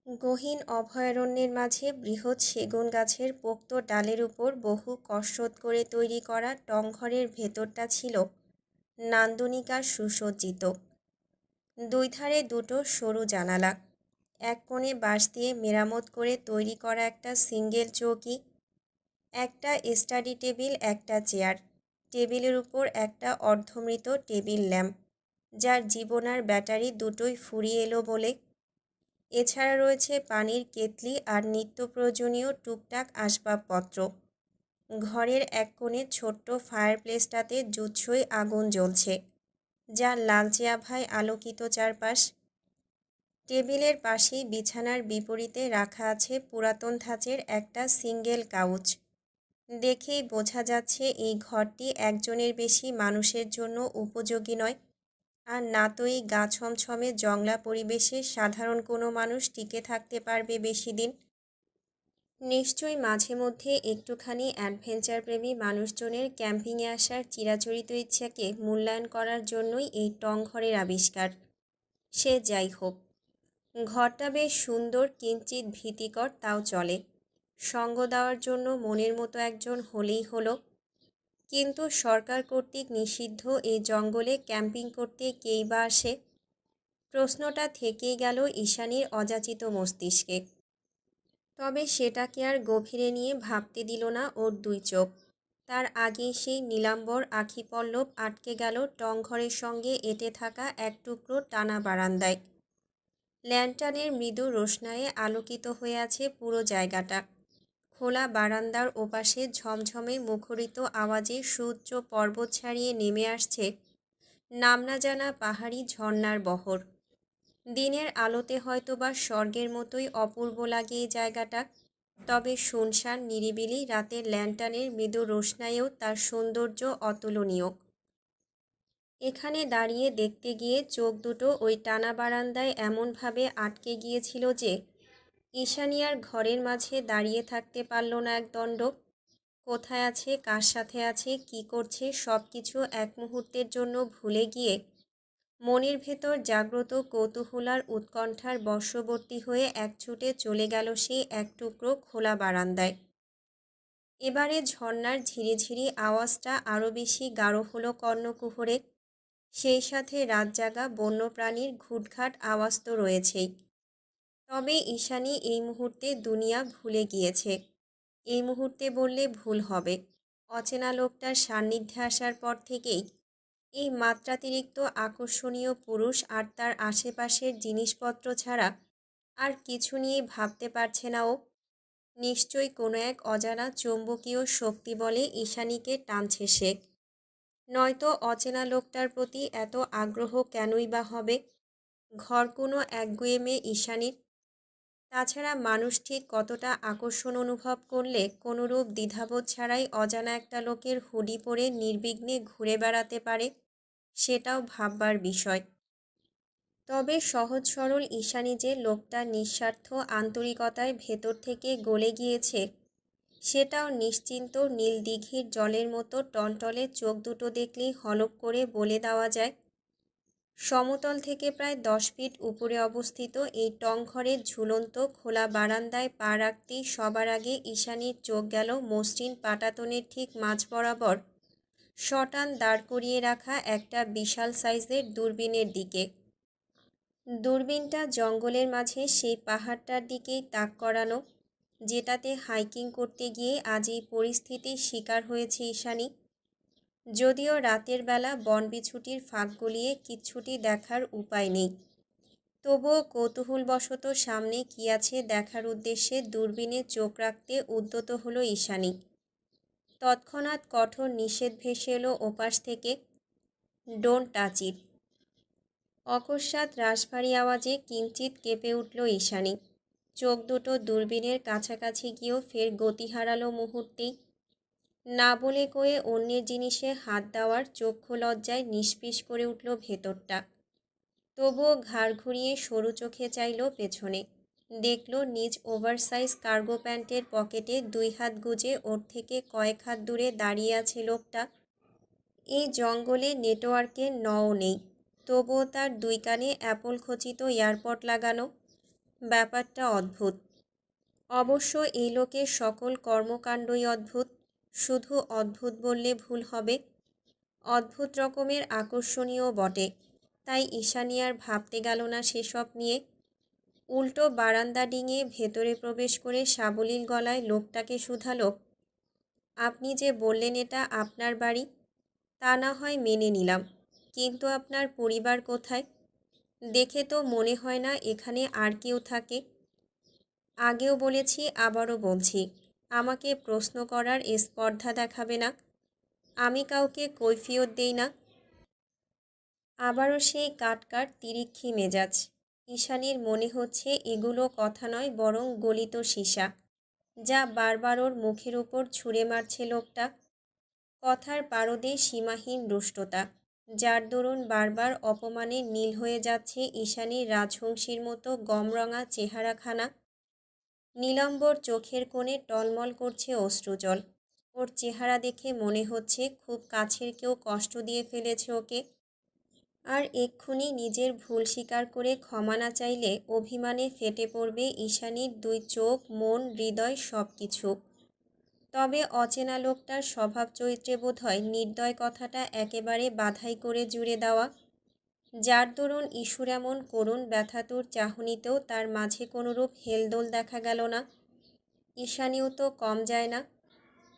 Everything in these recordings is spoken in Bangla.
গহীন অভয়ারণ্যের মাঝে বৃহৎ সেগুন গাছের পোক্ত ডালের উপর বহু কসরত করে তৈরি করা টংঘরের ভেতরটা ছিল নান্দনিক আর সুসজ্জিত। দুই ধারে দুটো সরু জানালা, এক কোণে বাঁশ দিয়ে মেরামত করে তৈরি করা একটা সিঙ্গেল চৌকি, একটা স্টাডি টেবিল, একটা চেয়ার, টেবিলের উপর একটা অর্ধমৃত টেবিল ল্যাম্প, যার জীবন আর ব্যাটারি দুটোই ফুরিয়ে এলো বলে। এছাড়া রয়েছে পানির কেতলি আর নিত্য প্রয়োজনীয় টুকটাক আসবাবপত্র। ঘরের এক কোণে ছোট্ট ফায়ারপ্লেসটাতে জুৎসই আগুন জ্বলছে, যা লালচে আভায় আলোকিত চারপাশ। টেবিলের পাশেই বিছানার বিপরীতে রাখা আছে পুরাতন ধাঁচের একটা সিঙ্গেল কাউচ। দেখেই বোঝা যাচ্ছে এই ঘরটি একজনের বেশি মানুষের জন্য উপযোগী নয়। আর না তো এই গা ছমছমে জংলা পরিবেশে সাধারণ কোনো মানুষ টিকে থাকতে পারবে বেশি দিন। নিশ্চয়ই মাঝে মধ্যে একটুখানি অ্যাডভেঞ্চারপ্রেমী মানুষজনের ক্যাম্পিংয়ে আসার চিরাচরিত ইচ্ছাকে মূল্যায়ন করার জন্যই এই টংঘরের আবিষ্কার। সে যাই হোক, ঘরটা বেশ সুন্দর, কিঞ্চিৎ ভীতিকর, তাও চলে। সঙ্গ দেওয়ার জন্য মনের মতো একজন হলেই হলো। কিন্তু সরকার কর্তৃক নিষিদ্ধ এই জঙ্গলে ক্যাম্পিং করতে কেই বা আসে? প্রশ্নটা থেকেই গেল ঈশানীর অযাচিত মস্তিষ্কে। তবে সেটাকে আর গভীরে নিয়ে ভাবতে দিল না ওর দুই চোখ। তার আগেই সেই নীলাম্বর আখিপল্লব আটকে গেল টংঘরের সঙ্গে এঁটে থাকা এক টুকরো টানা বারান্দায়। ল্যান্টার্নের মৃদু রোশনায়ে আলোকিত হয়ে আছে পুরো জায়গাটা। খোলা বারান্দার ওপাশে ঝমঝমে মুখরিত আওয়াজে সুউচ্চ পর্বত ছাড়িয়ে নেমে আসছে নাম না জানা পাহাড়ি ঝর্ণার বহর। দিনের আলোতে হয়তোবা স্বর্গের মতোই অপূর্ব লাগে এই জায়গাটা, তবে শুনশান নিরিবিলি রাতের ল্যান্টার্নের মৃদু রোশনায়েও তার সৌন্দর্য অতুলনীয়। এখানে দাঁড়িয়ে দেখতে গিয়ে চোখ দুটো ওই টানা বারান্দায় এমনভাবে আটকে গিয়েছিল যে ঈশানী আর ঘরের মাঝে দাঁড়িয়ে থাকতে পারল না একদণ্ড। কোথায় আছে, কার সাথে আছে, কি করছে, সব কিছু এক মুহূর্তের জন্য ভুলে গিয়ে মনের ভেতর জাগ্রত কৌতূহল আর উৎকণ্ঠার বশবর্তী হয়ে একছুটে চলে গেল সেই এক টুকরো খোলা বারান্দায়। এবারে ঝর্ণার ঝিরিঝিরি আওয়াজটা আরও বেশি গাঢ় হলো কর্ণকুহরে। সেই সাথে রাতজাগা বন্যপ্রাণীর ঘুটঘাট আওয়াজ তো রয়েছেই। তবে ঈশানী এই মুহূর্তে দুনিয়া ভুলে গিয়েছে। এই মুহূর্তে বললে ভুল হবে। অচেনা লোকটার সান্নিধ্যে আসার পর থেকেই এই মাত্রাতিরিক্ত আকর্ষণীয় পুরুষ আর তার আশেপাশের জিনিসপত্র ছাড়া আর কিছু নিয়ে ভাবতে পারছে না ও। নিশ্চয়ই কোনো এক অজানা চৌম্বকীয় শক্তি বলে ঈশানীকে টানছে সে। নয়তো অচেনা লোকটার প্রতি এত আগ্রহ কেনই বা হবে? ঘর কোনো একগুঁয়েমে ঈশানীর। তাছাড়া মানুষ ঠিক কতটা আকর্ষণ অনুভব করলে কোনোরূপ দ্বিধাবোধ ছাড়াই অজানা একটা লোকের হুডি পরে নির্বিঘ্নে ঘুরে বেড়াতে পারে, সেটাও ভাববার বিষয়। তবে সহজ সরল ঈশানী যে লোকটার নিঃস্বার্থ আন্তরিকতায় ভেতর থেকে গলে গিয়েছে, সেটাও নিশ্চিন্ত নীল দিঘির জলের মতো টলটলে চোখ দুটো দেখলেই হলক করে বলে দেওয়া যায়। সমতল থেকে প্রায় 10 ফিট উপরে অবস্থিত এই টংঘরের ঝুলন্ত খোলা বারান্দায় পা রাখতেই সবার আগে ঈশানীর চোখ গেল মসৃণ পাটাতনের ঠিক মাঝ বরাবর শটান দাঁড় করিয়ে রাখা একটা বিশাল সাইজের দূরবীনের দিকে। দূরবীনটা জঙ্গলের মাঝে সেই পাহাড়টার দিকেই তাক করানো, যেটাতে হাইকিং করতে গিয়ে আজ এই পরিস্থিতির শিকার হয়েছে ঈশানী। যদিও রাতের বেলা বনবিছুটির ফাঁক গলিয়ে কিচ্ছুটি দেখার উপায় নেই, তবুও কৌতূহলবশত সামনে কী আছে দেখার উদ্দেশ্যে দূরবীনে চোখ রাখতে উদ্যত হলো ঈশানী। তৎক্ষণাৎ কঠোর নিষেধ ভেসে এলো ওপাশ থেকে, ডোন্ট টাচ ইট। অকস্মাৎ রাশভারী আওয়াজে কিঞ্চিৎ কেঁপে উঠল ঈশানী। চোখ দুটো দূরবীনের কাছাকাছি গিয়েও ফের গতি হারালো মুহূর্তেই। না বলে কয়ে অন্যের জিনিসে হাত দেওয়ার চক্ষু লজ্জায় নিষ্পিস করে উঠল ভেতরটা। তবুও ঘাড় ঘুরিয়ে সরু চোখে চাইল পেছনে। দেখল নিজ ওভারসাইজ কার্গো প্যান্টের পকেটে 2 হাত গুজে ওর থেকে কয়েক হাত দূরে দাঁড়িয়ে আছে লোকটা। এই জঙ্গলে নেটওয়ার্কের নও নেই, তবুও তার 2 কানে অ্যাপল খচিত এয়ারপড লাগানো। ব্যাপারটা অদ্ভুত। অবশ্য এই লোকের সকল কর্মকাণ্ডই অদ্ভুত। শুধু অদ্ভুত বললে ভুল হবে, অদ্ভুত রকমের আকর্ষণীয় বটে। তাই ঈশানী আর ভাবতে গেল না সেসব নিয়ে। উল্টো বারান্দা ডিঙিয়ে ভেতরে প্রবেশ করে সাবলীল গলায় লোকটাকে শুধালো, আপনি যে বললেন এটা আপনার বাড়ি, তা না হয় মেনে নিলাম, কিন্তু আপনার পরিবার কোথায়? দেখে তো মনে হয় না এখানে আর কেউ থাকে। আগেও বলেছি, আবারও বলছি, আমাকে প্রশ্ন করার স্পর্ধা দেখাবে না। আমি কাউকে কৈফিয়ত দেই না। আবারও সেই কাটকাট তিরিক্ষি মেজাজ। ঈশানীর মনে হচ্ছে এগুলো কথা নয়, বরং গলিত সীসা, যা বারবার ওর মুখের উপর ছুঁড়ে মারছে লোকটা। কথার পারদে সীমাহীন রুষ্টতা, যার দরুন বারবার অপমানে নীল হয়ে যাচ্ছে ঈশানীর রাজহংসীর মতো গমরঙা চেহারাখানা। নীলাম্বর চোখের কোণে টলমল করছে অশ্রুজল। ওর চেহারা দেখে মনে হচ্ছে খুব কাছের কেউ কষ্ট দিয়ে ফেলেছে ওকে। আর এক্ষুনি নিজের ভুল স্বীকার করে ক্ষমা না চাইলে অভিমানে ফেটে পড়বে ঈশানীর দুই চোখ, মন, হৃদয় সব কিছু। তবে অচেনা লোকটার স্বভাব চরিত্রে বোধহয় নির্দয় কথাটা একেবারে বাধাই করে জুড়ে দেওয়া, যার দরুন ইস্যুর এমন করুণ ব্যথাতুর চাহনিতেও তার মাঝে কোনোরূপ হেলদোল দেখা গেল না। ঈশানীও তো কম যায় না।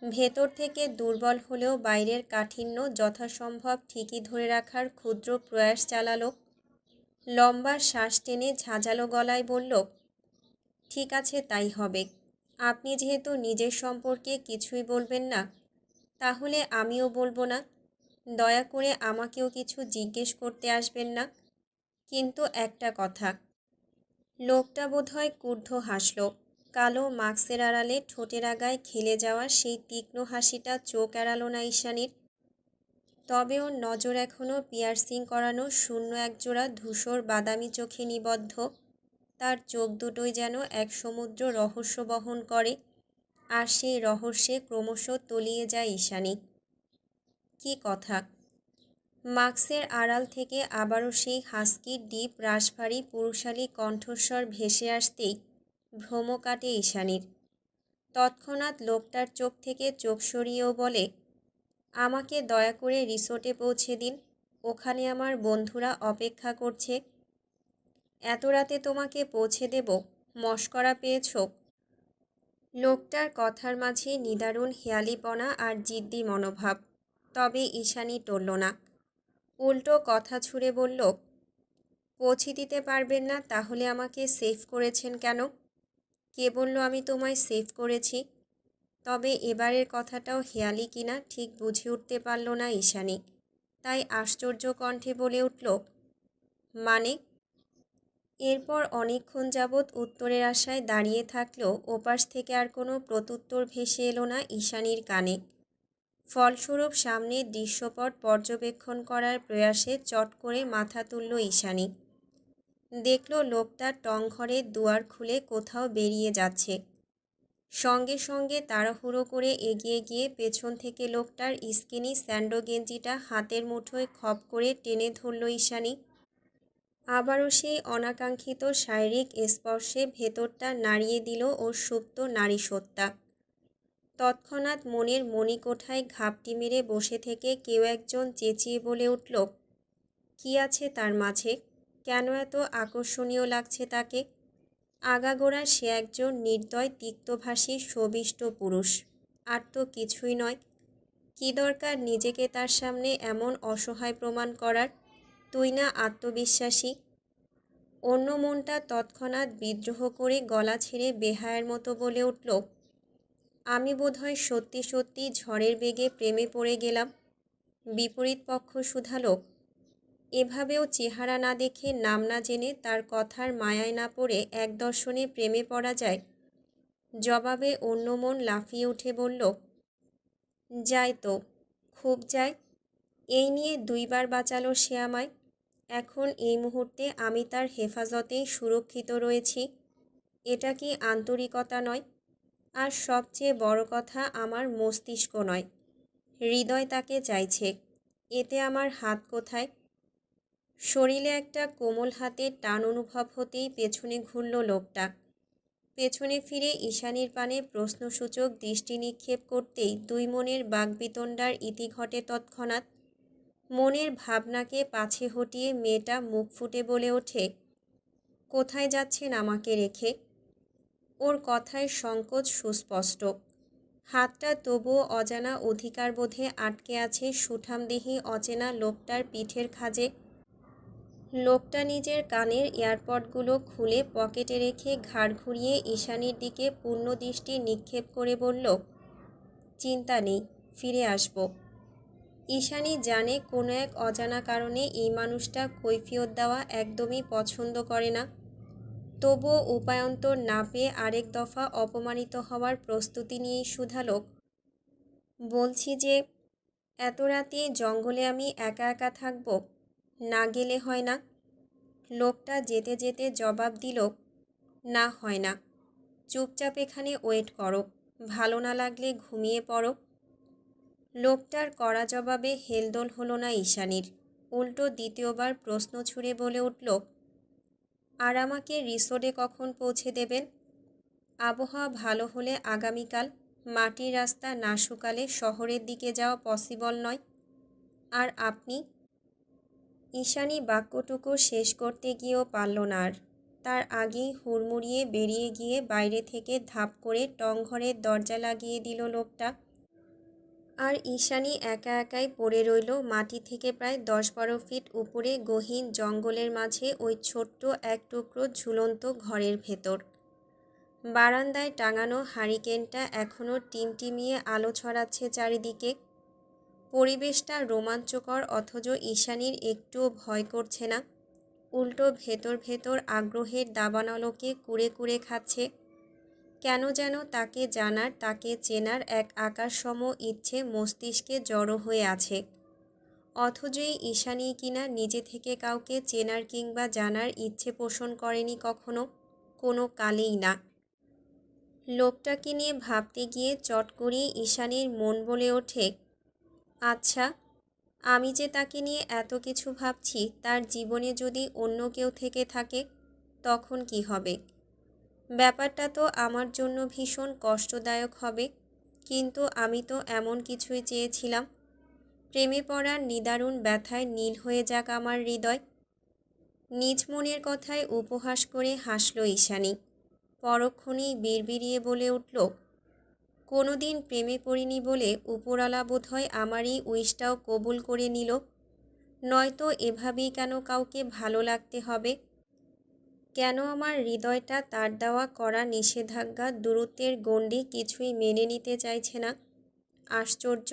ভেতর থেকে দুর্বল হলেও বাইরের কাঠিন্য যথাসম্ভব ঠিকই ধরে রাখার ক্ষুদ্র প্রয়াস চালালো। লম্বা শ্বাস টেনে ঝাঁঝালো গলায় বলল, ঠিক আছে, তাই হবে। আপনি যেহেতু নিজের সম্পর্কে কিছুই বলবেন না, তাহলে আমিও বলবো না। দয়া করে আমাকেও কিছু জিজ্ঞেস করতে আসবেন না। কিন্তু একটা কথা। লোকটা বোধহয় ক্রুদ্ধ হাসল। কালো মাস্কের আড়ালে ঠোঁটের আগায় খেলে যাওয়া সেই তীক্ষ্ণ হাসিটা চোখ এড়াল না ঈশানীর। তবে ওর নজর এখনও পিয়ার্সিং করানো শূন্য একজোড়া ধূসর বাদামি চোখে নিবদ্ধ। তার চোখ দুটোই যেন এক সমুদ্র রহস্য বহন করে, আর সেই রহস্যে ক্রমশ তলিয়ে যায় ঈশানী। কি কথা? মাস্কের আড়াল থেকে আবারও সেই হাস্কি ডিপ রাশভারী পুরুষালী কণ্ঠস্বর ভেসে আসতেই ভ্রম কাটে ঈশানীর। তৎক্ষণাৎ লোকটার চোখ থেকে চোখ সরিয়েও বলে, আমাকে দয়া করে রিসোর্টে পৌঁছে দিন। ওখানে আমার বন্ধুরা অপেক্ষা করছে। এত রাতে তোমাকে পৌঁছে দেব? মশকরা পেয়েছ? লোকটার কথার মাঝে নিদারুণ হেয়ালিপনা আর জিদ্দি মনোভাব। তবে ঈশানী টলল না। উল্টো কথা ছুড়ে বলল, পৌঁছে দিতে পারবেন না তাহলে আমাকে সেভ করেছেন কেন? কে বলল আমি তোমায় সেভ করেছি? তবে এবারের কথাটাও হেয়ালি কিনা ঠিক বুঝে উঠতে পারল না ঈশানী। তাই আশ্চর্য কণ্ঠে বলে উঠল, মানে? এরপর অনেকক্ষণ যাবৎ উত্তরের আশায় দাঁড়িয়ে থাকলেও ওপাশ থেকে আর কোনো প্রত্যুত্তর ভেসে এলো না ঈশানীর কানে। ফলস্বরূপ সামনের দৃশ্যপট পর্যবেক্ষণ করার প্রয়াসে চট করে মাথা তুলল ঈশানী। দেখল লোকটা টংঘরের দুয়ার খুলে কোথাও বেরিয়ে যাচ্ছে। সঙ্গে সঙ্গে তাড়াহুড়ো করে এগিয়ে গিয়ে পেছন থেকে লোকটার স্কিনি স্যান্ডো গেঞ্জিটা হাতের মুঠোয় খপ করে টেনে ধরল ঈশানী। আবারও সেই অনাকাঙ্ক্ষিত শারীরিক স্পর্শে ভেতরটা নাড়িয়ে দিল ওর সুপ্ত নারীসত্তা। তৎক্ষণাৎ মনের মণিকোঠায় ঘাপটি মেরে বসে থেকে কেউ একজন চেঁচিয়ে বলে উঠল, কি আছে তার মাঝে? কেন এত আকর্ষণীয় লাগছে তাকে? আগাগোড়া সে একজন নির্দয় তিক্তভাষী সবিষ্ট পুরুষ, আর তো কিছুই নয়। কি দরকার নিজেকে তার সামনে এমন অসহায় প্রমাণ করার? তুই না আত্মবিশ্বাসী? অন্য মনটা তৎক্ষণাৎ বিদ্রোহ করে গলা ছেড়ে বেহায়ের মতো বলে উঠল, আমি বোধহয় সত্যি সত্যি ঝড়ের বেগে প্রেমে পড়ে গেলাম। বিপরীত পক্ষ শুধালো, এভাবেও চেহারা না দেখে নাম না জেনে তার কথার মায়ায় না পড়ে এক দর্শনে প্রেমে পড়া যায়? জবাবে অন্য মন লাফিয়ে উঠে বলল, যায় তো, খুব যায়। এই নিয়ে দুইবার বাঁচালো সে আমায়। এখন এই মুহূর্তে আমি তার হেফাজতেই সুরক্ষিত রয়েছি। এটা কি আন্তরিকতা নয়? আর সবচেয়ে বড় কথা, আমার মস্তিষ্ক নয়, হৃদয় তাকে চাইছে। এতে আমার হাত কোথায়? শরীরে একটা কোমল হাতের টান অনুভব হতেই পেছনে ঘুরল লোকটা। পেছনে ফিরে ঈশানীর পানে প্রশ্নসূচক দৃষ্টি নিক্ষেপ করতেই দুই মনের বাগ্বিতণ্ডার ইতি ঘটে তৎক্ষণাৎ। মনের ভাবনাকে পাছে হটিয়ে মেয়েটা মুখ ফুটে বলে ওঠে, কোথায় যাচ্ছেন আমাকে রেখে? ওর কথায় সংকোচ সুস্পষ্ট। হাতটা তবুও অজানা অধিকারবোধে আটকে আছে সুঠামদেহী অচেনা লোকটার পিঠের খাঁজে। লোকটা নিজের কানের এয়ারপডগুলো খুলে পকেটে রেখে ঘাড় ঘুরিয়ে ঈশানীর দিকে পূর্ণ দৃষ্টি নিক্ষেপ করে বলল, চিন্তা নেই, ফিরে আসব। ঈশানী জানে কোনো এক অজানা কারণে এই মানুষটা কৈফিয়ত দেওয়া একদমই পছন্দ করে না। তবুও উপায়ন্তর না পেয়ে আরেক দফা অপমানিত হওয়ার প্রস্তুতি নিয়েই শুধালো, বলছি যে এত রাতে জঙ্গলে আমি একা একা থাকব, না গেলে হয় না? লোকটা যেতে যেতে জবাব দিল, না হয় না, চুপচাপ এখানে ওয়েট করো, ভালো না লাগলে ঘুমিয়ে পড়ো। লোকটার কড়া জবাবে হেলদোল হলো না ঈশানীর। উল্টো দ্বিতীয়বার প্রশ্ন ছুড়ে বলে উঠল, আর আমাকে রিসোর্টে কখন পৌঁছে দেবেন? আবহাওয়া ভালো হলে আগামীকাল, মাটির রাস্তা না শুকালে শহরের দিকে যাওয়া পসিবল নয়। আর আপনি? ঈশানী বাক্যটুকু শেষ করতে গিয়েও পারল না আর। তার আগেই হুড়মুড়িয়ে বেরিয়ে গিয়ে বাইরে থেকে ধাপ করে টংঘরের দরজা লাগিয়ে দিল লোকটা। আর ঈশানী একা একাই পড়ে রইল মাটি থেকে প্রায় 10-12 ফিট উপরে গহীন জঙ্গলের মাঝে ওই ছোট্ট এক টুকরো ঝুলন্ত ঘরের ভেতর। বারান্দায় টাঙানো হারিকেনটা এখনও টিমটিমিয়ে আলো ছড়াচ্ছে চারিদিকে। পরিবেশটা রোমাঞ্চকর, অথচ ঈশানীর একটুও ভয় করছে না। উল্টো ভেতর ভেতর আগ্রহের দাবানলকে কুরে কুরে খাচ্ছে। কেন যেন তাকে জানার, তাকে চেনার এক আকাশসম ইচ্ছে মস্তিষ্কে জড়ো হয়ে আছে। অথচই ঈশানী কিনা নিজে থেকে কাউকে চেনার কিংবা জানার ইচ্ছে পোষণ করেনি কখনো, কোনো কালেই না। লোকটাকে নিয়ে ভাবতে গিয়ে চট করেই ঈশানীর মন বলে ওঠে, আচ্ছা, আমি যে তাকে নিয়ে এত কিছু ভাবছি, তার জীবনে যদি অন্য কেউ থেকে থাকে তখন কি হবে? ব্যাপারটা তো আমার জন্য ভীষণ কষ্টদায়ক হবে। কিন্তু আমি তো এমন কিছুই চেয়েছিলাম। প্রেমে পড়ার নিদারুণ ব্যথায় নীল হয়ে যাক আমার হৃদয়। নিজ মনের কথায় উপহাস করে হাসল ঈশানী। পরক্ষণেই বিড়বিড়িয়ে বলে উঠল, কোনো দিন প্রেমে পড়িনি বলে উপরওয়ালা বোধহয় আমারই উইশটাও কবুল করে নিল। নয়তো এভাবেই কেন কাউকে ভালো লাগতে হবে? কেন আমার হৃদয়টা তার দেওয়া করা নিষেধাজ্ঞা দূরত্বের গণ্ডি কিছুই মেনে নিতে চাইছে না? আশ্চর্য!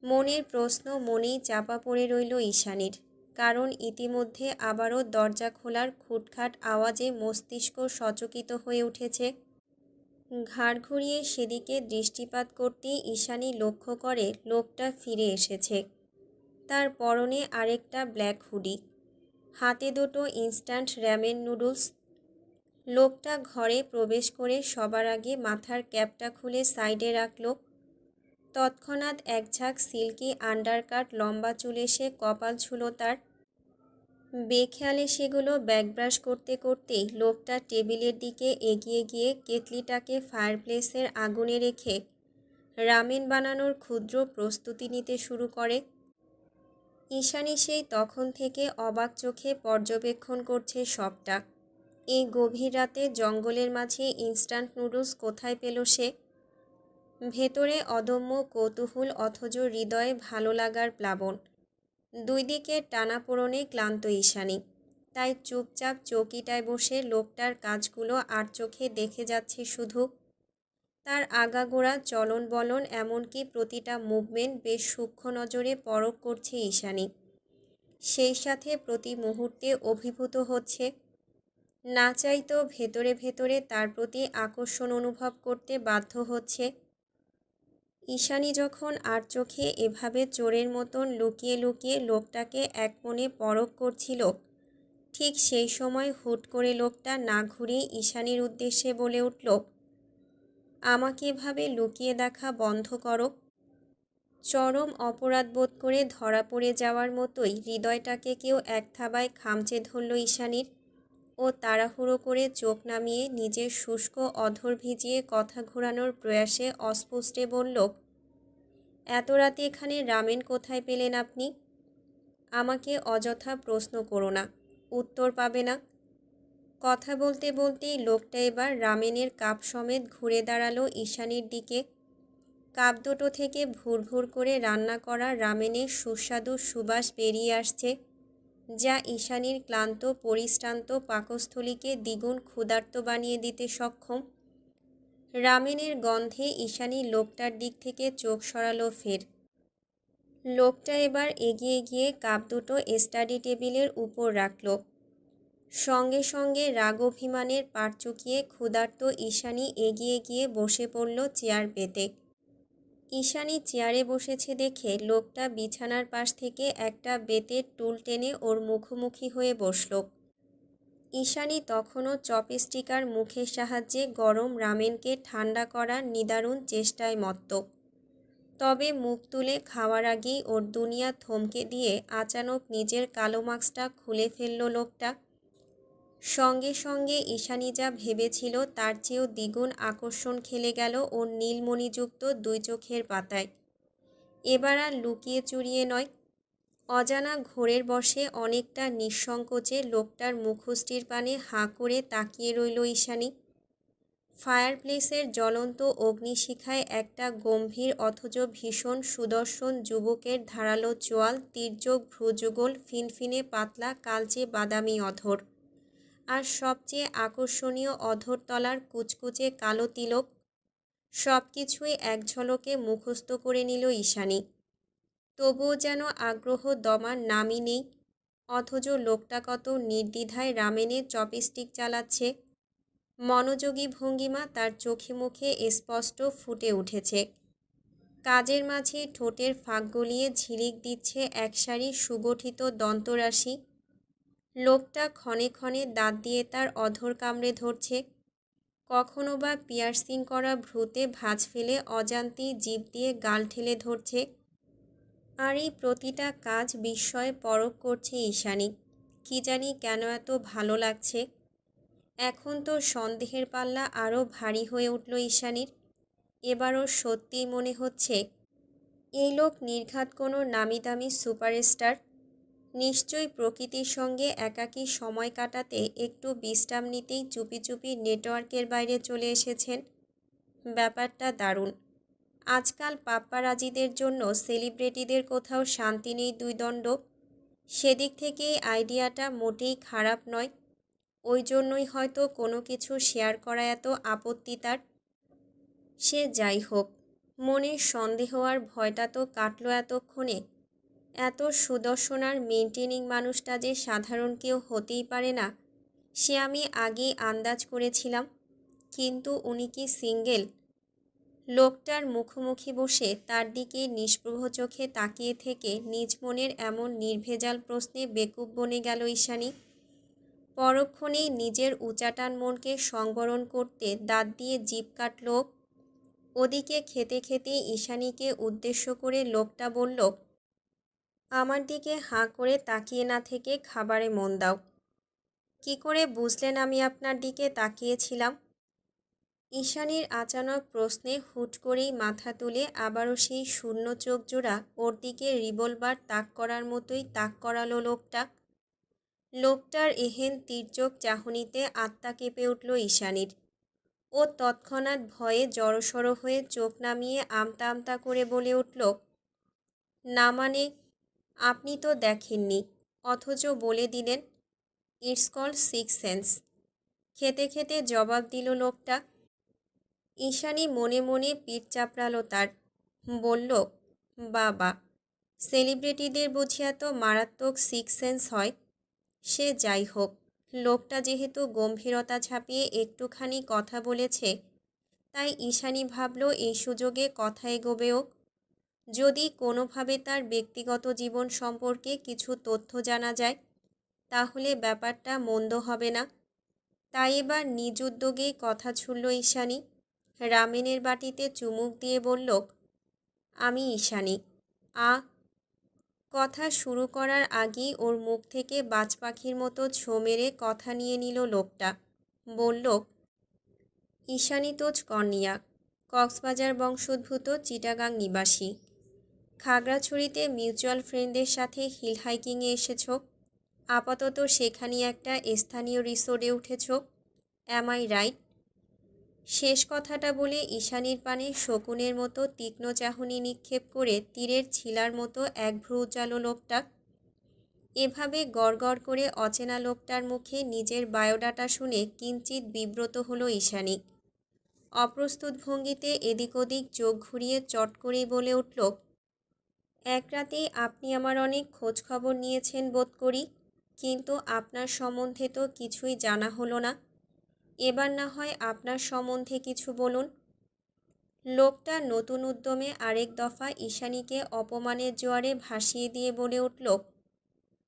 মনের প্রশ্ন মনেই চাপা পড়ে রইল ঈশানীর। কারণ ইতিমধ্যে আবারও দরজা খোলার খুটখাট আওয়াজে মস্তিষ্ক সচকিত হয়ে উঠেছে। ঘাড় ঘুরিয়ে সেদিকে দৃষ্টিপাত করতেই ঈশানী লক্ষ্য করে লোকটা ফিরে এসেছে। তার পরনে আরেকটা ব্ল্যাক হুডি, হাতে দুটো ইনস্ট্যান্ট র্যামেন নুডলস। লোকটা ঘরে প্রবেশ করে সবার আগে মাথার ক্যাপটা খুলে সাইডে রাখল। তৎক্ষণাৎ এক ঝাঁক সিল্কি আন্ডারকাট লম্বা চুল এসে কপাল ছুল তার। বেখেয়ালে সেগুলো ব্যাকব্রাশ করতে করতেই লোকটা টেবিলের দিকে এগিয়ে গিয়ে কেটলিটাকে ফায়ারপ্লেসের আগুনে রেখে রামেন বানানোর ক্ষুদ্র প্রস্তুতি নিতে শুরু করে। ঈশানী সেই তখন থেকে অবাক চোখে পর্যবেক্ষণ করছে সবটা। এই গভীর রাতে জঙ্গলের মাঝে ইনস্ট্যান্ট নুডলস কোথায় পেল সে? ভেতরে অদম্য কৌতূহল, অথচ হৃদয়ে ভালো লাগার প্লাবন। দুই দিকের টানাপোড়েনে ক্লান্ত ঈশানী। তাই চুপচাপ চৌকিটায় বসে লোকটার কাজগুলো আর চোখে দেখে যাচ্ছে শুধু। তার আগাগোড়া চলন বলন, এমনকি প্রতিটা মুভমেন্ট বেশ সূক্ষ্ম নজরে পরখ করছে ঈশানী। সেই সাথে প্রতি মুহূর্তে অভিভূত হচ্ছে। না চাইতেও ভেতরে ভেতরে তার প্রতি আকর্ষণ অনুভব করতে বাধ্য হচ্ছে। ঈশানী যখন আর চোখে এভাবে চোরের মতন লুকিয়ে লুকিয়ে লোকটাকে একমনে পরখ করছিল, ঠিক সেই সময় হুট করে লোকটা না ঘুরিয়ে ঈশানীর উদ্দেশ্যে বলে উঠল, আমাকে এভাবে লুকিয়ে দেখা বন্ধ করো। চরম অপরাধ বোধ করে ধরা পড়ে যাওয়ার মতোই হৃদয়টাকে কেউ এক থাবায় খামচে ধরল ঈশানীর। ও তাড়াহুড়ো করে চোখ নামিয়ে নিজের শুষ্ক অধর ভিজিয়ে কথা ঘোরানোর প্রয়াসে অস্পষ্টে বলল, এত রাতে এখানে রামেন কোথায় পেলেন আপনি? আমাকে অযথা প্রশ্ন করো না, উত্তর পাবে না। কথা বলতে বলতেই লোকটা এবার রামেনের কাপ সমেত ঘুরে দাঁড়ালো ঈশানীর দিকে। কাপ দুটো থেকে ভুরভুর করে রান্না করা রামেনের সুস্বাদু সুবাস বেরিয়ে আসছে, যা ঈশানীর ক্লান্ত পরিশ্রান্ত পাকস্থলীকে দ্বিগুণ ক্ষুধার্ত বানিয়ে দিতে সক্ষম। রামেনের গন্ধে ঈশানী লোকটার দিক থেকে চোখ সরালো ফের। লোকটা এবার এগিয়ে গিয়ে কাপ দুটো স্টাডি টেবিলের উপর রাখল। সঙ্গে সঙ্গে রাগ অভিমানের পাট চুকিয়ে ক্ষুধার্ত ঈশানী এগিয়ে গিয়ে বসে পড়ল চেয়ার পেতে। ঈশানী চেয়ারে বসেছে দেখে লোকটা বিছানার পাশ থেকে একটা বেতের টুল টেনে ওর মুখোমুখি হয়ে বসল। ঈশানী তখনও চপস্টিকার মুখের সাহায্যে গরম রামেনকে ঠান্ডা করার নিদারুণ চেষ্টায় মত্ত। তবে মুখ তুলে খাওয়ার আগেই ওর দুনিয়া থমকে দিয়ে আচানক নিজের কালো মাস্কটা খুলে ফেলল লোকটা। সঙ্গে সঙ্গে ঈশানী যা ভেবেছিল তার চেয়েও দ্বিগুণ আকর্ষণ খেলে গেল ওর নীলমণিযুক্ত দুই চোখের পাতায়। এবার আর লুকিয়ে চুরিয়ে নয়, অজানা ঘোরের বশে অনেকটা নিঃসংকোচে লোকটার মুখশ্রীর পানে হাঁ করে তাকিয়ে রইল ঈশানী। ফায়ারপ্লেসের জ্বলন্ত অগ্নিশিখায় একটা গম্ভীর অথচ ভীষণ সুদর্শন যুবকের ধারালো চোয়াল, তির্যক ভ্রুযুগল, ফিনফিনে পাতলা কালচে বাদামি অধর, আর সবচেয়ে আকর্ষণীয় অধরতলার কুচকুচে কালো তিলক, সব কিছুই এক ঝলকে মুখস্থ করে নিল ঈশানী। তবুও যেন আগ্রহ দমার নামই নেই, অথচ লোকটা কত নির্দ্বিধায় রামেনের চপস্টিক চালাচ্ছে। মনোযোগী ভঙ্গিমা তার চোখে মুখে স্পষ্ট ফুটে উঠেছে। কাজের মাঝে ঠোঁটের ফাঁক গলিয়ে ঝিলিক দিচ্ছে এক সারি সুগঠিত দন্তরাশি। লোকটা ক্ষণে ক্ষণে দাঁত দিয়ে তার অধর কামড়ে ধরছে, কখনো বা পিয়ার্সিং করা ভ্রুতে ভাঁজ ফেলে অজান্তেই জিভ দিয়ে গাল ঠেলে ধরছে। আর এই প্রতিটা কাজ বিস্ময়ে পরখ করছে ঈশানী। কি জানি কেন এত ভালো লাগছে। এখন তো সন্দেহের পাল্লা আরও ভারী হয়ে উঠল ঈশানীর। এবারও সত্যিই মনে হচ্ছে এই লোক নির্ঘাত কোনো নামিদামি সুপারস্টার। নিশ্চয়ই প্রকৃতির সঙ্গে একাকী সময় কাটাতে একটু বিশ্রাম নিতেই চুপি চুপি নেটওয়ার্কের বাইরে চলে এসেছেন। ব্যাপারটা দারুণ। আজকাল পাপ্পারাজিদের জন্য সেলিব্রিটিদের কোথাও শান্তি নেই দুই দণ্ড। সেদিক থেকে আইডিয়াটা মোটেই খারাপ নয়। ওই জন্যই হয়তো কোনো কিছু শেয়ার করা এত আপত্তি তার। সে যাই হোক, মনের সন্দেহ আর ভয়টা তো কাটল এতক্ষণে। এত সুদর্শন আর মেনটেনিং মানুষটা যে সাধারণ কেউ হতেই পারে না, সে আমি আগেই আন্দাজ করেছিলাম। কিন্তু উনি কি সিঙ্গেল? লোকটার মুখোমুখি বসে তার দিকে নিষ্প্রভ চোখে তাকিয়ে থেকে নিজ মনের এমন নির্ভেজাল প্রশ্নে বেকুব বনে গেল ঈশানী। পরক্ষণেই নিজের উচাটান মনকে সংবরণ করতে দাঁত দিয়ে জিভ কাটল। ওদিকে খেতে খেতে ঈশানীকে উদ্দেশ্য করে লোকটা বলল, আমার দিকে হাঁ করে তাকিয়ে না থেকে খাবারে মন দাও। কি করে বুঝলেন আমি আপনার দিকে তাকিয়েছিলাম? ঈশানীর আচানক প্রশ্নে হুট করেই মাথা তুলে আবারও সেই শূন্য চোখ জোড়া ওর দিকে রিভলভার তাক করার মতোই তাক করালো লোকটা। লোকটার এহেন তির্যক চাহনিতে আত্মা কেঁপে উঠল ঈশানীর। ও তৎক্ষণাৎ ভয়ে জড়সড় হয়ে চোখ নামিয়ে আমতা আমতা করে বলে উঠল, না মানে, আপনি তো দেখেননি, অথচ বলে দিলেন। It's called six sense. খেতে খেতে জবাব দিল লোকটা। ঈশানী মনে মনে পিঠ চাপড়ালো তার। বলল, বাবা, সেলিব্রিটিদের বুঝি এত মারাত্মক সিক্স সেন্স হয়? সে যাই হোক, লোকটা যেহেতু গম্ভীরতা ছাপিয়ে একটুখানি কথা বলেছে, তাই ঈশানী ভাবল এই সুযোগে কথা এগোবেও। যদি কোনোভাবে তার ব্যক্তিগত জীবন সম্পর্কে কিছু তথ্য জানা যায়, তাহলে ব্যাপারটা মন্দ হবে না। তাই এবার নিজ উদ্যোগেই কথা ছুড়ল ঈশানী। রামেনের বাটিতে চুমুক দিয়ে বলল, আমি ঈশানী, আ কথা শুরু করার আগেই ওর মুখ থেকে বাজ পাখির মতো ছো মেরে কথা নিয়ে নিল লোকটা। বলল, ঈশানী তোজ কর্নিয়াক, কক্সবাজার বংশোদ্ভূত, চিটাগাং নিবাসী। খাগড়াছড়িতে মিউচুয়াল ফ্রেন্ডদের সাথে হিল হাইকিংয়ে এসেছ। আপাতত সেখানেই একটা স্থানীয় রিসোর্টে উঠেছ। Am I right? শেষ কথাটা বলে ঈশানীর পানে শকুনের মতো তীক্ষ্ণ চাহনি নিক্ষেপ করে তীরের ছিলার মতো এক ভ্রু উচালো লোকটা। এভাবে গড়গড় করে অচেনা লোকটার মুখে নিজের বায়োডাটা শুনে কিঞ্চিত বিব্রত হলো ঈশানী। অপ্রস্তুত ভঙ্গিতে এদিক ওদিক চোখ ঘুরিয়ে চট করেই বলে উঠল, এক রাতেই আপনি আমার অনেক খোঁজখবর নিয়েছেন বোধ করি, কিন্তু আপনার সম্বন্ধে তো কিছুই জানা হলো না। এবার না হয় আপনার সম্বন্ধে কিছু বলুন। লোকটা নতুন উদ্যমে আরেক দফা ঈশানীকে অপমানের জোয়ারে ভাসিয়ে দিয়ে বলে উঠল,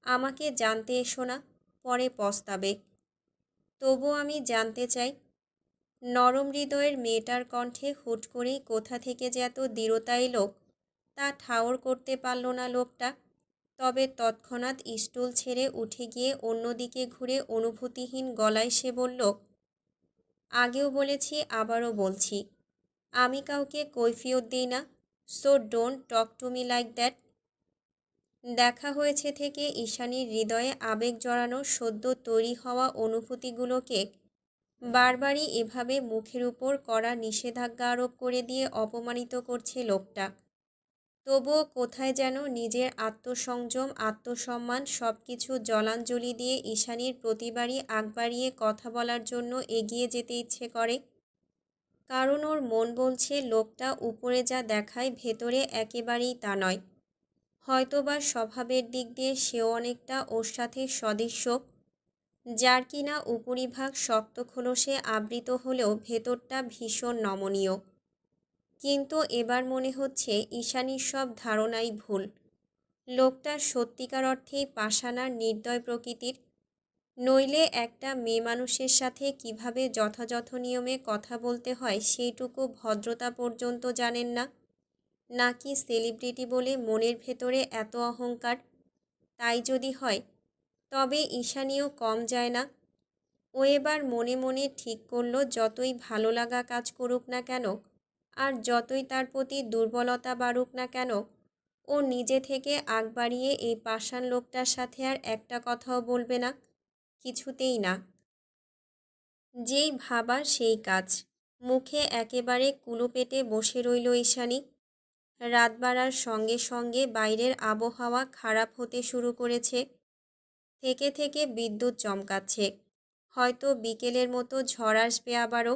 আমাকে জানতে এসো না, পরে পস্তাবে। তবু আমি জানতে চাই। নরম হৃদয়ের মেয়েটার কণ্ঠে হুট করেই কোথা থেকে যে এত দৃঢ়তা এলো তা ঠাওর করতে পারল না লোকটা। তবে তৎক্ষণাৎ স্টুল ছেড়ে উঠে গিয়ে অন্যদিকে ঘুরে অনুভূতিহীন গলায় সে বলল, আগেও বলেছি, আবারও বলছি, আমি কাউকে কৈফিয়ত দিই না, so don't talk to me like that. দেখা হয়েছে থেকে ঈশানীর হৃদয়ে আবেগ জড়ানো সদ্য তৈরি হওয়া অনুভূতিগুলোকে বারবারই এভাবে মুখের উপর কড়া নিষেধাজ্ঞা আরোপ করে দিয়ে অপমানিত করছে লোকটা। তবুও কোথায় যেন নিজের আত্মসংযম, আত্মসম্মান সব কিছু জলাঞ্জলি দিয়ে ঈশানীর প্রতিবারই আগ বাড়িয়ে কথা বলার জন্য এগিয়ে যেতে ইচ্ছে করে। কারণ ওর মন বলছে লোকটা উপরে যা দেখায় ভেতরে একেবারেই তা নয়। হয়তোবা স্বভাবের দিক দিয়ে সেও অনেকটা ওর সাথে সদৃশ্য, যার কিনা উপরিভাগ শক্ত খোলসে আবৃত হলেও ভেতরটা ভীষণ নমনীয়। কিন্তু এবার মনে হচ্ছে ঈশানীর সব ধারণাই ভুল। লোকটা সত্যিকার অর্থেই পাষাণ নির্দয় প্রকৃতির। নইলে একটা মেয়ে মানুষের সাথে কিভাবে যথাযথ নিয়মে কথা বলতে হয় সেইটুকু ভদ্রতা পর্যন্ত জানেন না। নাকি সেলিব্রিটি বলে মনের ভেতরে এত অহংকার? তাই যদি হয় তবে ঈশানীও কম যায় না। ও এবার মনে মনে ঠিক করল, যতই ভালো লাগা কাজ করুক না কেন আর যতই তার প্রতি দুর্বলতা বাড়ুক না কেন, ও নিজে থেকে আগ বাড়িয়ে এই পাষাণ লোকটার সাথে আর একটা কথাও বলবে না, কিছুতেই না। যেই ভাবা সেই কাজ। মুখে একেবারে কুলুপেটে বসে রইল ঈশানী। রাত বাড়ার সঙ্গে সঙ্গে বাইরের আবহাওয়া খারাপ হতে শুরু করেছে। থেকে থেকে বিদ্যুৎ চমকাচ্ছে। হয়তো বিকেলের মতো ঝড় আসবে আবারও,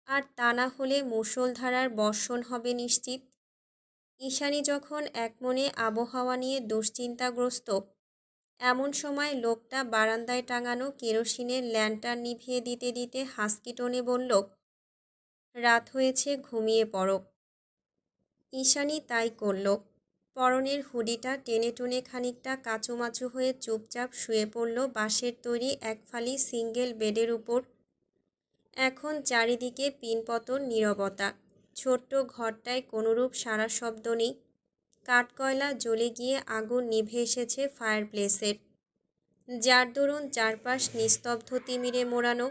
আর তা না হলে মুষলধারার বর্ষণ হবে নিশ্চিত। ঈশানী যখন একমনে আবহাওয়া নিয়ে দুশ্চিন্তাগ্রস্ত, এমন সময় লোকটা বারান্দায় টাঙানো কেরোসিনের ল্যান্টার্ন নিভিয়ে দিতে দিতে হাসকি টোনে বলল, রাত হয়েছে, ঘুমিয়ে পড়ো। ঈশানী তাই করল। পরনের হুডিটা টেনে টুনে খানিকটা কাচুমাচু হয়ে চুপচাপ শুয়ে পড়ল বাঁশের তৈরি এক ফালি সিঙ্গেল বেডের উপর। এখন চারিদিকে পিনপতন নীরবতা। ছোট্ট ঘরটায় কোনোরূপ সারা শব্দ নেই। কাঠকয়লা জ্বলে গিয়ে আগুন নিভে এসেছে ফায়ারপ্লেসের, যার দরুন চারপাশ নিস্তব্ধ তিমিরে মোড়ানো।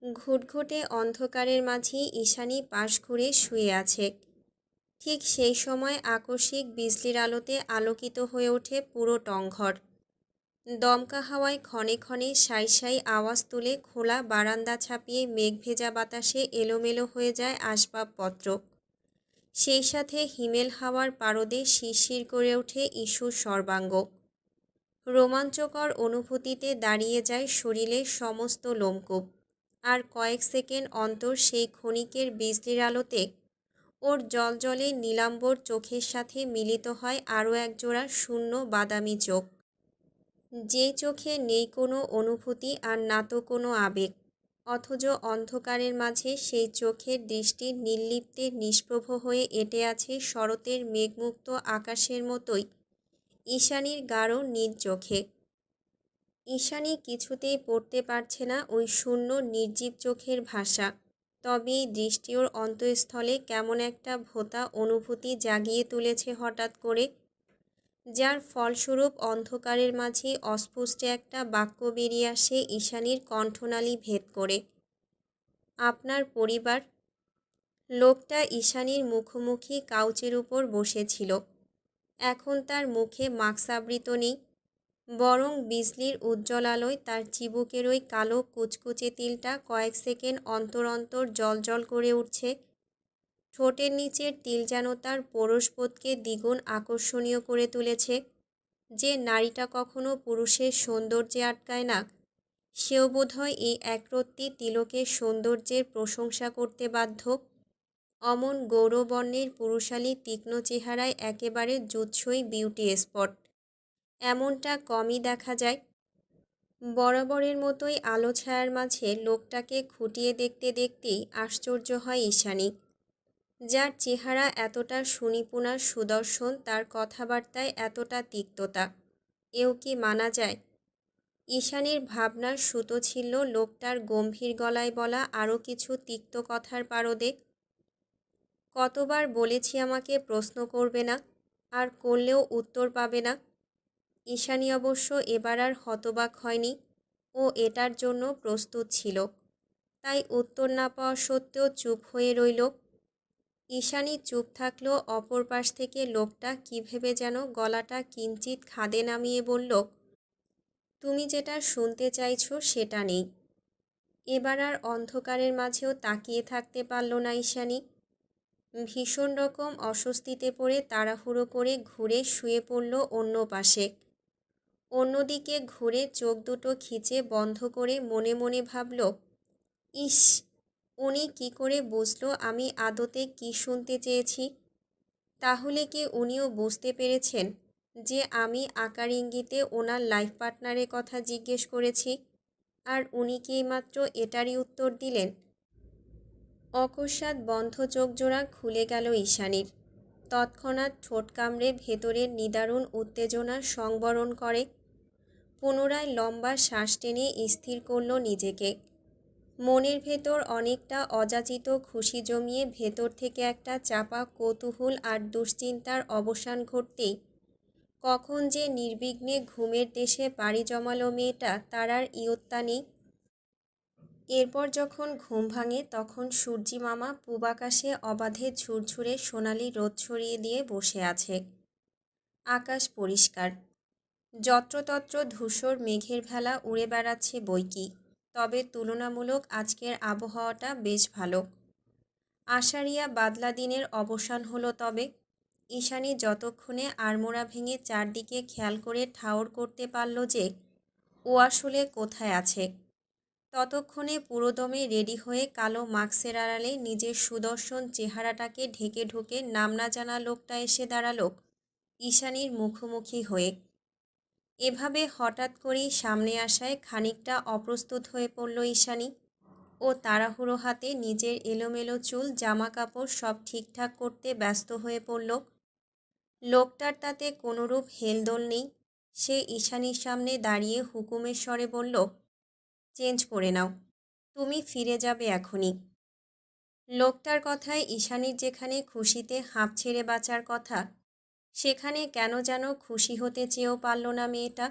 ঘুটঘুটে অন্ধকারের মাঝেই ঈশানী পাশ ঘুরে শুয়ে আছে। ঠিক সেই সময় আকস্মিক বিজলির আলোতে আলোকিত হয়ে ওঠে পুরো টংঘর। দমকা হাওয়ায় ক্ষণে ক্ষণে সাই সাই আওয়াজ তুলে খোলা বারান্দা ছাপিয়ে মেঘ ভেজা বাতাসে এলোমেলো হয়ে যায় আসবাবপত্র। সেই সাথে হিমেল হাওয়ার পারদে শিরশির করে ওঠে ইস্যুর সর্বাঙ্গ। রোমাঞ্চকর অনুভূতিতে দাঁড়িয়ে যায় শরীরের সমস্ত লোমকূপ। আর কয়েক সেকেন্ড অন্তর সেই ক্ষণিকের বিজলির আলোতে ওর জলজলে নীলাম্বর চোখের সাথে মিলিত হয় আরও একজোড়া শূন্য বাদামি চোখ, যেই চোখে নেই কোনো অনুভূতি আর না তো কোনো আবেগ। অথচ অন্ধকারের মাঝে সেই চোখের দৃষ্টি নির্লিপ্তে নিষ্প্রভ হয়ে এঁটে আছে শরতের মেঘমুক্ত আকাশের মতোই ঈশানীর গাঢ় নীল চোখে। ঈশানী কিছুতেই পড়তে পারছে না ওই শূন্য নির্জীব চোখের ভাষা। তবে এই দৃষ্টি ওর অন্তঃস্থলে কেমন একটা ভোঁতা অনুভূতি জাগিয়ে তুলেছে হঠাৎ করে, যার ফলস্বরূপ অন্ধকারের মাঝে অস্পষ্টে একটা বাক্য বেরিয়ে আসে ঈশানীর কণ্ঠনালী ভেদ করে। আপনার পরিবার। লোকটা ঈশানীর মুখোমুখি কাউচের উপর বসেছিল। এখন তার মুখে মাস্ক আবৃত নেই, বরং বিজলির উজ্জ্বল আলোয় তার চিবুকের ওই কালো কুচকুচে তিলটা কয়েক সেকেন্ড অন্তর অন্তর জ্বলজ্বল করে উঠছে। ঠোঁটের নিচের তিল যেন তার পরশবোধকে দ্বিগুণ আকর্ষণীয় করে তুলেছে। যে নারীটা কখনো পুরুষের সৌন্দর্যে আটকায় না, সেও বোধহয় এই একরত্তি তিলকের সৌন্দর্যের প্রশংসা করতে বাধ্য। অমন গৌরবর্ণের পুরুষালী তীক্ষ্ণ চেহারায় একেবারে জুৎসই বিউটি স্পট, এমনটা কমই দেখা যায়। বরাবরের মতোই আলো ছায়ার মাঝে লোকটাকে খুঁটিয়ে দেখতে দেখতেই আশ্চর্য হয় ঈশানী, যার চেহারা এতটা সুনিপুণ আর সুদর্শন, তার কথাবার্তায় এতটা তিক্ততা। এও কি মানা যায়? ঈশানীর ভাবনার সুতো ছিল লোকটার গম্ভীর গলায় বলা আরও কিছু তিক্ত কথার পারদে। কতবার বলেছি আমাকে প্রশ্ন করবে না, আর করলেও উত্তর পাবে না। ঈশানী অবশ্য এবার আর হতবাক হয়নি, ও এটার জন্য প্রস্তুত ছিল। তাই উত্তর না পাওয়া সত্ত্বেও চুপ হয়ে রইল। ঈশানী চুপ থাকলেও অপর পাশ থেকে লোকটা কী ভেবে যেন গলাটা কিঞ্চিত খাদে নামিয়ে বলল, তুমি যেটা শুনতে চাইছো সেটা নেই। এবার আর অন্ধকারের মাঝেও তাকিয়ে থাকতে পারল না ঈশানী। ভীষণ রকম অস্বস্তিতে পড়ে তাড়াহুড়ো করে ঘুরে শুয়ে পড়ল অন্য পাশে। অন্যদিকে ঘুরে চোখ দুটো খিচে বন্ধ করে মনে মনে ভাবল, ইস, উনি কি করে বুঝলো আমি আদতে কি শুনতে চেয়েছি? তাহলে কি উনিও বুঝতে পেরেছেন যে আমি আকার ইঙ্গিতে ওনার লাইফ পার্টনারের কথা জিজ্ঞেস করেছি, আর উনি কি এইমাত্র এটারই উত্তর দিলেন? অকস্মাৎ বন্ধ চোখ জোড়া খুলে গেল ঈশানীর। তৎক্ষণাৎ ঠোঁট কামড়ে ভেতরের নিদারুণ উত্তেজনা সংবরণ করে। পুনরায় লম্বা শ্বাস টেনে স্থির করল নিজেকে। মনের ভেতর অনেকটা অযাচিত খুশি জমিয়ে ভেতর থেকে একটা চাপা কৌতূহল আর দুশ্চিন্তার অবসান ঘটতেই কখন যে নির্বিঘ্নে ঘুমের দেশে পাড়ি জমালো মেয়েটা, তার আর ইয়ত্তা নেই। এরপর যখন ঘুম ভাঙে তখন সূর্যি মামা পূব আকাশে অবাধে ঝুরঝুরে সোনালি রোদ ছড়িয়ে দিয়ে বসে আছে। আকাশ পরিষ্কার, যত্রতত্র ধূসর মেঘের ভেলা উড়ে বেড়াচ্ছে বৈকি। তবে তুলনামূলক আজকের আবহাওয়াটা বেশ ভালো। আষাঢ়িয়া বাদলা দিনের অবসান হলো। তবে ঈশানী যতক্ষণে আড়মোড়া ভেঙে চারদিকে খেয়াল করে ঠাউর করতে পারল যে ও আসলে কোথায় আছে, ততক্ষণে পুরোদমে রেডি হয়ে কালো মাস্কের আড়ালে নিজের সুদর্শন চেহারাটাকে ঢেকে ঢুকে নাম না জানা লোকটা এসে দাঁড়ালো ঈশানীর মুখোমুখি হয়ে। এভাবে হঠাৎ করেই সামনে আসায় খানিকটা অপ্রস্তুত হয়ে পড়ল ঈশানী। ও তাড়াহুড়ো হাতে নিজের এলোমেলো চুল জামা কাপড় সব ঠিকঠাক করতে ব্যস্ত হয়ে পড়ল। লোকটার তাতে কোনোরূপ হেলদোল নেই। সে ঈশানীর সামনে দাঁড়িয়ে হুকুমের স্বরে বলল, চেঞ্জ করে নাও, তুমি ফিরে যাবে এখনই। লোকটার কথায় ঈশানীর যেখানে খুশিতে হাঁপ ছেড়ে বাঁচার কথা, সেখানে কেন যেন খুশি হতে চেয়েও পারল না মেয়েটা।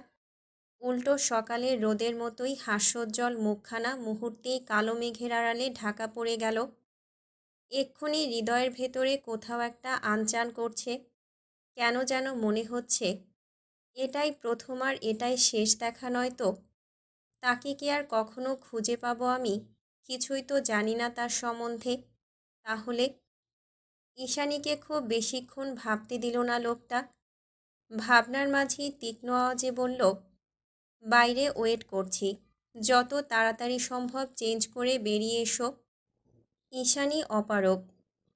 উল্টো সকালের রোদের মতোই হাস্যোজ্জ্বল মুখখানা মুহূর্তেই কালো মেঘের আড়ালে ঢাকা পড়ে গেল। এক্ষুনি হৃদয়ের ভেতরে কোথাও একটা আনচান করছে। কেন যেন মনে হচ্ছে এটাই প্রথম আর এটাই শেষ দেখা নয় তো। তাকে কি আর কখনো খুঁজে পাবো আমি? কিছুই তো জানি না তার সম্বন্ধে। তাহলে ঈশানীকে খুব বেশিক্ষণ ভাবতে দিল না লোকটা। ভাবনার মাঝেই তীক্ষ্ণ আওয়াজে বলল, বাইরে ওয়েট করছি, যত তাড়াতাড়ি সম্ভব চেঞ্জ করে বেরিয়ে এসো। ঈশানী অপারগ।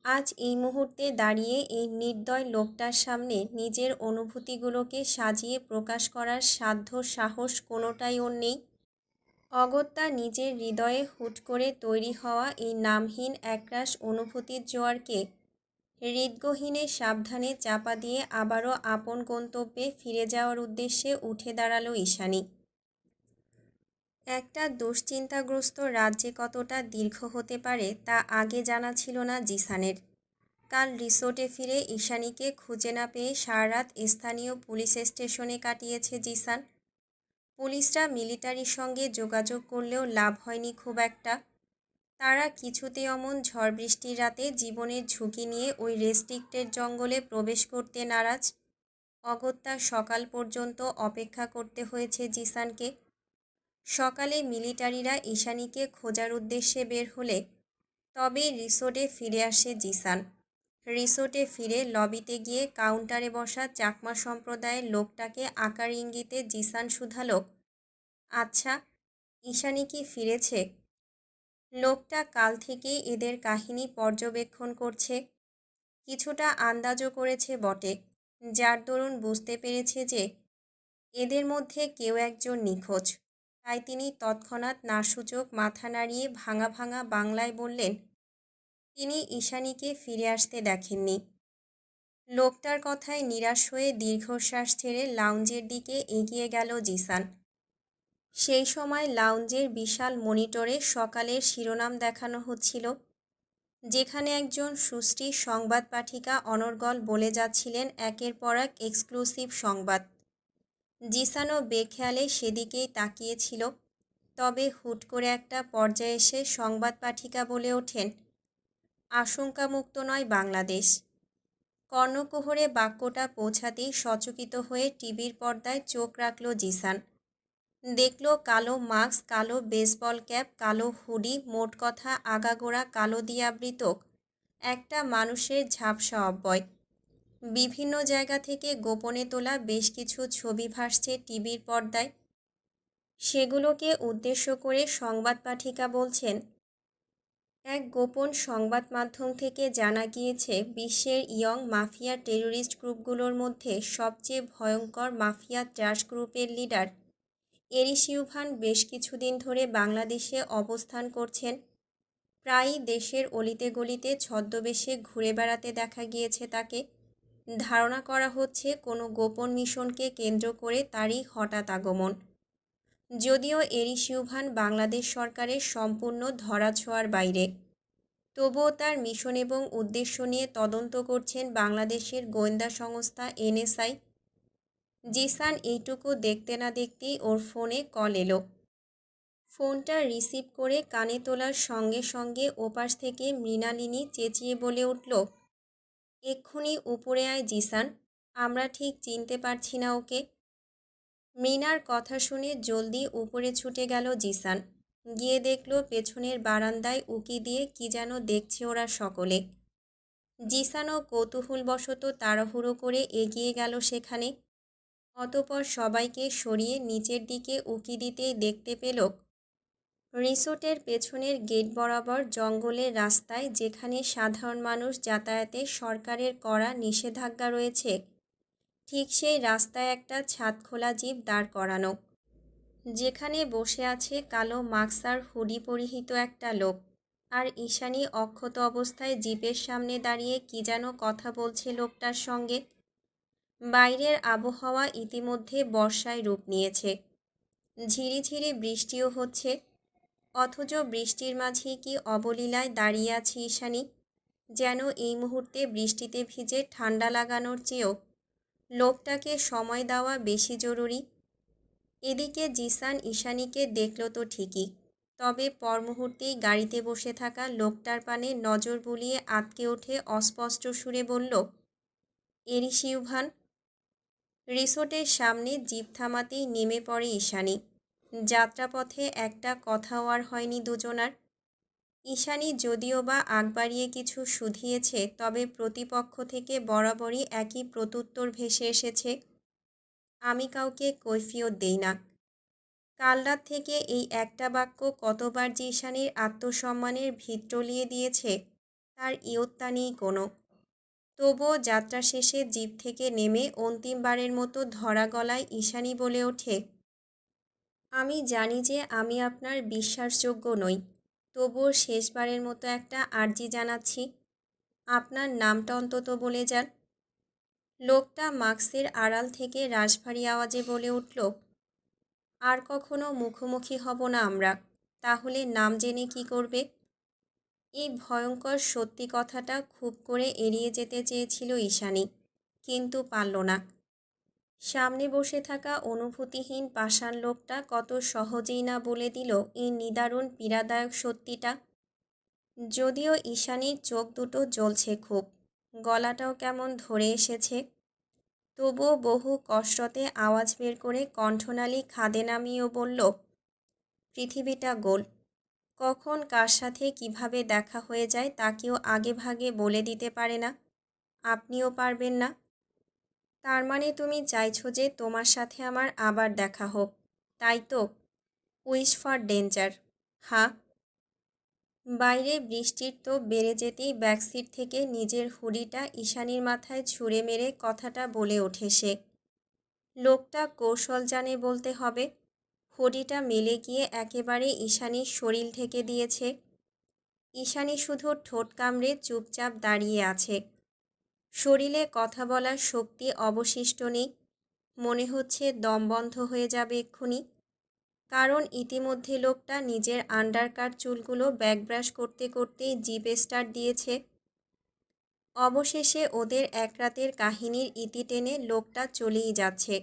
আজ এই মুহূর্তে দাঁড়িয়ে এই নির্দয় লোকটার সামনে নিজের অনুভূতিগুলোকে সাজিয়ে প্রকাশ করার সাধ্য সাহস কোনোটাই ওর নেই। অগত্যা নিজের হৃদয়ে হুট করে তৈরি হওয়া এই নামহীন একরাশ অনুভূতির জোয়ারকে হৃদ্গহীনে সাবধানে চাপা দিয়ে আবারও আপন গন্তব্যে ফিরে যাওয়ার উদ্দেশ্যে উঠে দাঁড়ালো ঈশানী। একটা দুশ্চিন্তাগ্রস্ত রাত যে কতটা দীর্ঘ হতে পারে তা আগে জানা ছিল না জিসানের। কাল রিসোর্টে ফিরে ঈশানীকে খুঁজে না পেয়ে সারা রাত স্থানীয় পুলিশ স্টেশনে কাটিয়েছে জিসান। পুলিশরা মিলিটারির সঙ্গে যোগাযোগ করলেও লাভ হয়নি খুব একটা। তারা কিছুতেই অমন ঝড় বৃষ্টির রাতে জীবনের ঝুঁকি নিয়ে ওই রেস্ট্রিক্টেড জঙ্গলে প্রবেশ করতে নারাজ। অগত্যা সকাল পর্যন্ত অপেক্ষা করতে হয়েছে জিসানকে। সকালে মিলিটারিরা ঈশানীকে খোঁজার উদ্দেশ্যে বের হলে তবেই রিসোর্টে ফিরে আসে জিসান। রিসোর্টে ফিরে লবিতে গিয়ে কাউন্টারে বসা চাকমা সম্প্রদায়ের লোকটাকে আকার ইঙ্গিতে জিসান শুধালো, আচ্ছা, ঈশানী কি ফিরেছে? লোকটা কাল থেকেই এদের কাহিনী পর্যবেক্ষণ করছে, কিছুটা আন্দাজও করেছে বটে, যার দরুন বুঝতে পেরেছে যে এদের মধ্যে কেউ একজন নিখোঁজ। তাই তিনি তৎক্ষণাৎ নাসূচক মাথা নাড়িয়ে ভাঙা ভাঙা বাংলায় বললেন, তিনি ঈশানীকে ফিরে আসতে দেখেননি। লোকটার কথায় নিরাশ হয়ে দীর্ঘশ্বাস ছেড়ে লাউঞ্জের দিকে এগিয়ে গেল জিসান। সেই সময় লাউঞ্জের বিশাল মনিটরে সকালের শিরোনাম দেখানো হচ্ছিল, যেখানে একজন সুশ্রী সংবাদ পাঠিকা অনর্গল বলে যাচ্ছিলেন একের পর এক এক্সক্লুসিভ সংবাদ। জিসানও বেখেয়ালে সেদিকেই তাকিয়েছিল। তবে হুট করে একটা পর্যায়ে এসে সংবাদ পাঠিকা বলে ওঠেন, আশঙ্কামুক্ত নয় বাংলাদেশ। কর্ণকুহরে বাক্যটা পৌঁছাতেই সচকিত হয়ে টিভির পর্দায় চোখ রাখল জিসান। দেখল কালো মাস্ক, কালো বেসবল ক্যাপ, কালো হুডি, মোট কথা আগাগোড়া কালো দিয়ে আবৃত একটা মানুষের ঝাপসা অব্যয়। বিভিন্ন জায়গা থেকে গোপনে তোলা বেশ কিছু ছবি ভাসছে টিভির পর্দায়। সেগুলোকে উদ্দেশ্য করে সংবাদ পাঠিকা বলছেন, এক গোপন সংবাদ মাধ্যম থেকে জানা গিয়েছে বিশ্বের ইয়ং মাফিয়া টেররিস্ট গ্রুপগুলোর মধ্যে সবচেয়ে ভয়ঙ্কর মাফিয়া ট্রাশ গ্রুপের লিডার এরিস ইউভান বেশ কিছুদিন ধরে বাংলাদেশে অবস্থান করছেন। প্রায়ই দেশের অলিতে গলিতে ছদ্মবেশে ঘুরে বেড়াতে দেখা গিয়েছে তাকে। ধারণা করা হচ্ছে কোনো গোপন মিশনকে কেন্দ্র করে তারই হঠাৎ আগমন। যদিও এরিস ইউভান বাংলাদেশ সরকারের সম্পূর্ণ ধরাছোঁয়ার বাইরে, তবুও তার মিশন এবং উদ্দেশ্য নিয়ে তদন্ত করছেন বাংলাদেশের গোয়েন্দা সংস্থা এনএসআই। জিসান এইটুকু দেখতে না দেখতেই ওর ফোনে কল এলো। ফোনটা রিসিভ করে কানে তোলার সঙ্গে সঙ্গে ওপাশ থেকে মৃণালিনী চেঁচিয়ে বলে উঠল, এক্ষুনি উপরে আয় জিসান, আমরা ঠিক চিনতে পারছি না ওকে। মৃণার কথা শুনে জলদি উপরে ছুটে গেল জিসান। গিয়ে দেখল পেছনের বারান্দায় উকি দিয়ে কি যেন দেখছে ওরা সকলে। জিসানও কৌতূহলবশত তাড়াহুড়ো করে এগিয়ে গেল সেখানে। অতঃপর সবাইকে সরিয়ে নিচের দিকে উকি দিতেই দেখতে পেল রিসোর্টের পেছনের গেট বরাবর জঙ্গলের রাস্তায়, যেখানে সাধারণ মানুষ যাতায়াতে সরকারের কড়া নিষেধাজ্ঞা রয়েছে, ঠিক সেই রাস্তায় একটা ছাদখোলা জিপ দাঁড় করানো, যেখানে বসে আছে কালো মাস্ক আর হুডি পরিহিত একটা লোক। আর ঈশানী অক্ষত অবস্থায় জিপের সামনে দাঁড়িয়ে কি যেন কথা বলছে লোকটার সঙ্গে। বাইরের আবহাওয়া ইতিমধ্যে বর্ষায় রূপ নিয়েছে, ঝিরিঝিরি বৃষ্টিও হচ্ছে। অথচ বৃষ্টির মাঝেই কি অবলীলায় দাঁড়িয়ে আছে ঈশানী, যেন এই মুহূর্তে বৃষ্টিতে ভিজে ঠান্ডা লাগানোর চেয়েও লোকটাকে সময় দেওয়া বেশি জরুরি। এদিকে জিসান ঈশানীকে দেখল তো ঠিকই, তবে পর মুহূর্তেই গাড়িতে বসে থাকা লোকটার পানে নজর বুলিয়ে আঁতকে ওঠে অস্পষ্ট সুরে বলল, এরিস ইউভান। রিসোর্টের সামনে জিপ থামাতেই নেমে পড়ে ঈশানী। যাত্রাপথে একটা কথাও আর হয়নি দুজনার। ঈশানী যদিও বা আগ বাড়িয়ে কিছু শুধিয়েছে, তবে প্রতিপক্ষ থেকে বরাবরই একই প্রত্যুত্তর ভেসে এসেছে, আমি কাউকে কৈফিয়ত দেই না। কাল রাত থেকে এই একটা বাক্য কতবার যে ঈশানীর আত্মসম্মানের ভিত টলিয়ে দিয়েছে তার ইয়ত্তা নেই কোনো। তবুও যাত্রা শেষে জিপ থেকে নেমে অন্তিমবারের মতো ধরা গলায় ঈশানী বলে ওঠে, আমি জানি যে আমি আপনার বিশ্বাসযোগ্য নই, তবুও শেষবারের মতো একটা আর্জি জানাচ্ছি, আপনার নামটা অন্তত বলে যান। লোকটা মাস্কের আড়াল থেকে রাশভারী আওয়াজে বলে উঠল, আর কখনো মুখোমুখি হব না আমরা। তাহলে নাম জেনে কি করবে? এই ভয়ঙ্কর সত্যি কথাটা খুব করে এড়িয়ে যেতে চেয়েছিল ঈশানী, কিন্তু পারল না। সামনে বসে থাকা অনুভূতিহীন পাষাণ লোকটা কত সহজেই না বলে দিল এই নিদারুণ পীড়াদায়ক সত্যিটা। যদিও ঈশানীর চোখ দুটো জ্বলছে খুব, গলাটাও কেমন ধরে এসেছে, তবুও বহু কষ্টতে আওয়াজ বের করে কণ্ঠনালী খাদে নামিয়েও বলল, পৃথিবীটা গোল। কখন কার সাথে কিভাবে দেখা হয়ে যায় তা কেউ আগে ভাগে বলে দিতে পারে না। আপনিও পারবেন না। তার মানে তুমি চাইছো যে তোমার সাথে আমার আবার দেখা হোক, তাই তো? Wish for danger. হ্যাঁ। বাইরে বৃষ্টির তো বেড়ে যেতেই ব্যাকসিট থেকে নিজের হুডিটা ঈশানীর মাথায় ছুঁড়ে মেরে কথাটা বলে ওঠে সে। লোকটা কৌশল জানে বলতে হবে। হুডিটা মেলে গিয়ে একেবারে ঈশানীর শরীর ঢেকে দিয়েছে। ঈশানী শুধু ঠোঁট কামড়ে চুপচাপ দাঁড়িয়ে আছে। শরীরে কথা বলার শক্তি অবশিষ্ট নেই। মনে হচ্ছে দম বন্ধ হয়ে যাবে এক্ষুনি। কারণ ইতিমধ্যে লোকটা নিজের আন্ডারকাট চুলগুলো ব্যাকব্রাশ করতে করতেই জিভ স্টার্ট দিয়েছে। অবশেষে ওদের এক রাতের কাহিনীর ইতি টেনে লোকটা চলেই যাচ্ছে।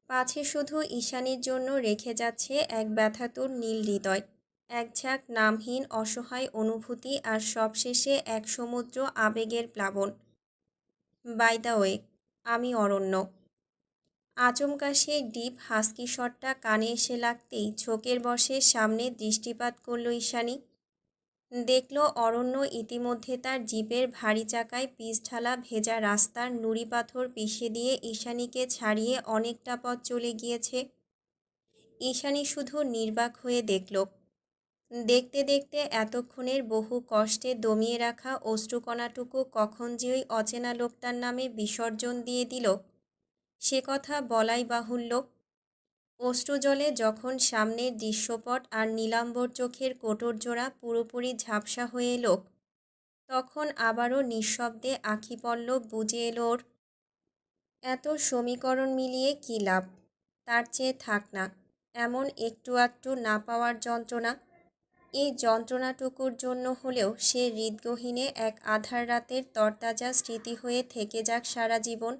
পাছে শুধু ঈশানীর জন্য রেখে যাচ্ছে এক ব্যথাতুর নীল হৃদয়, এক ঝাঁক নামহীন অসহায় অনুভূতি আর সবশেষে এক সমুদ্র আবেগের প্লাবন। বাই দ্য ওয়ে, আমি অরণ্য। আচমকা সেই ডিপ হাস্কি শটটা কানে এসে লাগতেই ঝোঁকের বশে সামনে দৃষ্টিপাত করল ঈশানী। দেখল অরণ্য ইতিমধ্যে তার জিপের ভারী চাকায় পিচ ঢালা ভেজা রাস্তার নুড়ি পাথর পিষে দিয়ে ঈশানীকে ছাড়িয়ে অনেকটা পথ চলে গিয়েছে। ঈশানী শুধু নির্বাক হয়ে দেখল। দেখতে দেখতে এতক্ষণের বহু কষ্টে দমিয়ে রাখা অশ্রুকণাটুকু কখন যে ওই অচেনা লোকটার নামে বিসর্জন দিয়ে দিল, সে কথা বলাই বাহুল্য। অশ্রুজলে যখন সামনের দৃশ্যপট আর নীলাম্বর চোখের কোটরজোড়া পুরোপুরি ঝাপসা হয়ে এলো, তখন আবারও নিঃশব্দে আখিপল্লব বুঝে এলো ওর। এত সমীকরণ মিলিয়ে কী লাভ? তার চেয়ে থাক না এমন একটু আধটু না পাওয়ার যন্ত্রণা। এই যন্ত্রণাটুকুর জন্য হলেও সে হৃদগহীনে এক আধার রাতের তরতাজা স্মৃতি হয়ে থেকে যাক সারা জীবন।